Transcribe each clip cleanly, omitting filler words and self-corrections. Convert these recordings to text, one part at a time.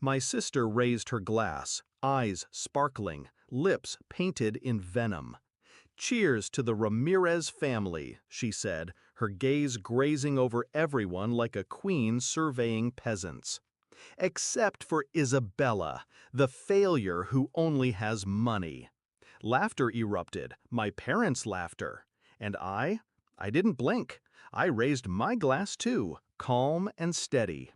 My sister raised her glass, eyes sparkling, lips painted in venom. "Cheers to the Ramirez family," she said, her gaze grazing over everyone like a queen surveying peasants. "Except for Isabella, the failure who only has money." Laughter erupted, my parents' laughter. And I didn't blink. I raised my glass too, calm and steady.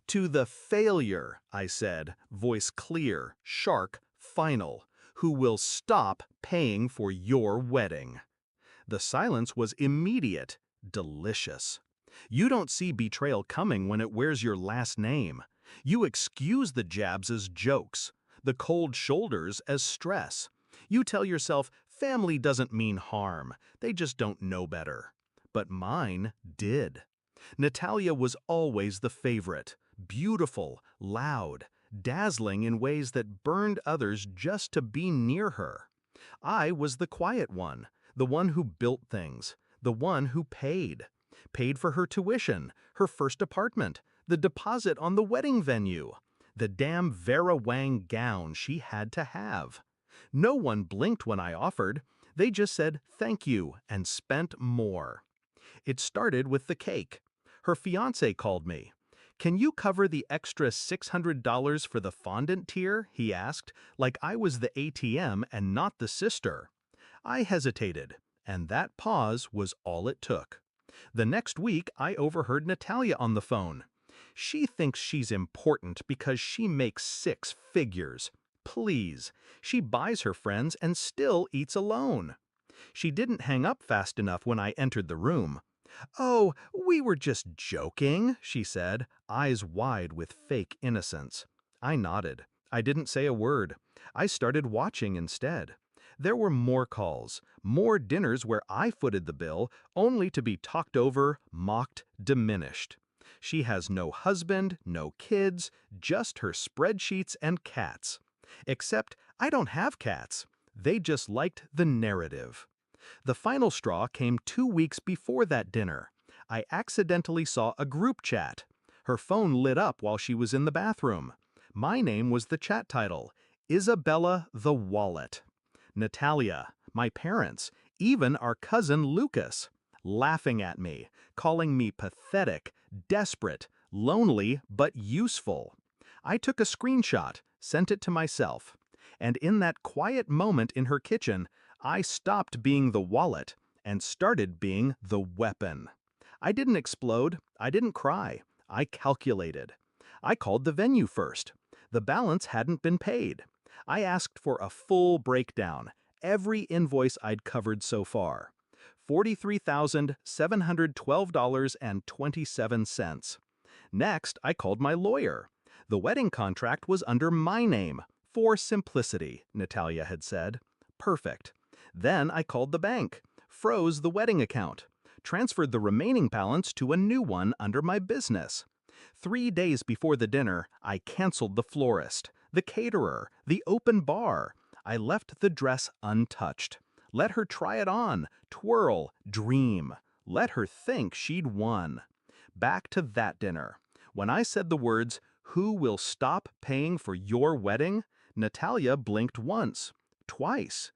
"To the failure," I said, voice clear, sharp, final, "who will stop paying for your wedding." The silence was immediate, delicious. You don't see betrayal coming when it wears your last name. You excuse the jabs as jokes, the cold shoulders as stress. You tell yourself family doesn't mean harm, they just don't know better. But mine did. Natalia was always the favorite, beautiful, loud, dazzling in ways that burned others just to be near her. I was the quiet one, the one who built things, the one who paid for her tuition, her first apartment, the deposit on the wedding venue, the damn Vera Wang gown she had to have. No one blinked when I offered. They just said thank you and spent more. It started with the cake. Her fiancé called me. "Can you cover the extra $600 for the fondant tier?" he asked, like I was the ATM and not the sister. I hesitated, and that pause was all it took. The next week, I overheard Natalia on the phone. "She thinks she's important because she makes 6 figures. Please, she buys her friends and still eats alone." She didn't hang up fast enough when I entered the room. "Oh, we were just joking," she said, eyes wide with fake innocence. I nodded. I didn't say a word. I started watching instead. There were more calls, more dinners where I footed the bill, only to be talked over, mocked, diminished. She has no husband, no kids, just her spreadsheets and cats. Except I don't have cats. They just liked the narrative. The final straw came 2 weeks before that dinner. I accidentally saw a group chat. Her phone lit up while she was in the bathroom. My name was the chat title, Isabella the Wallet. Natalia, my parents, even our cousin Lucas, laughing at me, calling me pathetic, desperate, lonely, but useful. I took a screenshot, sent it to myself. And in that quiet moment in her kitchen, I stopped being the wallet and started being the weapon. I didn't explode. I didn't cry. I calculated. I called the venue first. The balance hadn't been paid. I asked for a full breakdown, every invoice I'd covered so far. $43,712.27. Next, I called my lawyer. The wedding contract was under my name, for simplicity, Natalia had said. Perfect. Then I called the bank, froze the wedding account, transferred the remaining balance to a new one under my business. 3 days before the dinner, I canceled the florist, the caterer, the open bar. I left the dress untouched. Let her try it on, twirl, dream. Let her think she'd won. Back to that dinner. When I said the words, "Who will stop paying for your wedding?" Natalia blinked once, twice.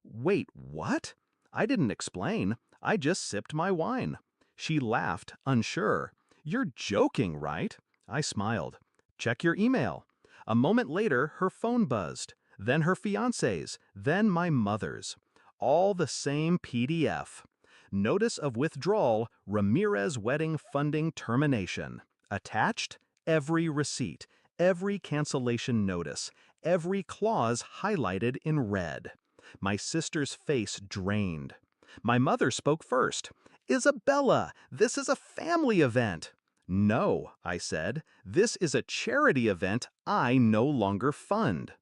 "Wait, what?" I didn't explain. I just sipped my wine. She laughed, unsure. "You're joking, right?" I smiled. "Check your email." A moment later, her phone buzzed. Then her fiancé's, then my mother's. All the same PDF. Notice of withdrawal, Ramirez wedding funding termination. Attached, every receipt, every cancellation notice, every clause highlighted in red. My sister's face drained. My mother spoke first. "Isabella, this is a family event." "No," I said, "this is a charity event I no longer fund."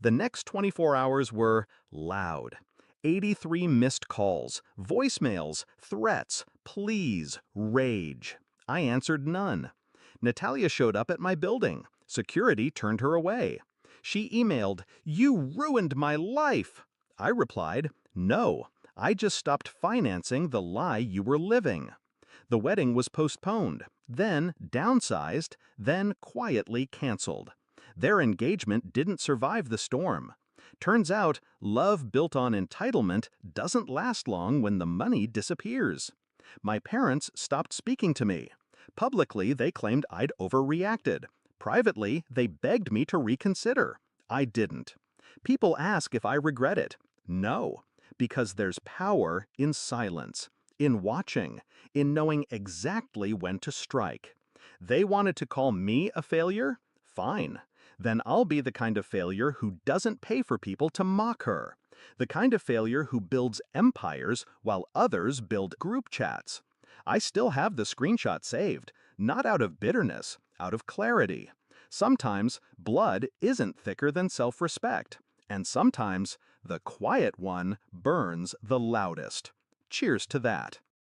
The next 24 hours were loud. 83 missed calls, voicemails, threats, pleas, rage. I answered none. Natalia showed up at my building. Security turned her away. She emailed, "You ruined my life." I replied, "No, I just stopped financing the lie you were living." The wedding was postponed, then downsized, then quietly canceled. Their engagement didn't survive the storm. Turns out, love built on entitlement doesn't last long when the money disappears. My parents stopped speaking to me. Publicly, they claimed I'd overreacted. Privately, they begged me to reconsider. I didn't. People ask if I regret it. No, because there's power in silence, in watching, in knowing exactly when to strike. They wanted to call me a failure? Fine. Then I'll be the kind of failure who doesn't pay for people to mock her. The kind of failure who builds empires while others build group chats. I still have the screenshot saved, not out of bitterness, out of clarity. Sometimes blood isn't thicker than self-respect, and sometimes the quiet one burns the loudest. Cheers to that.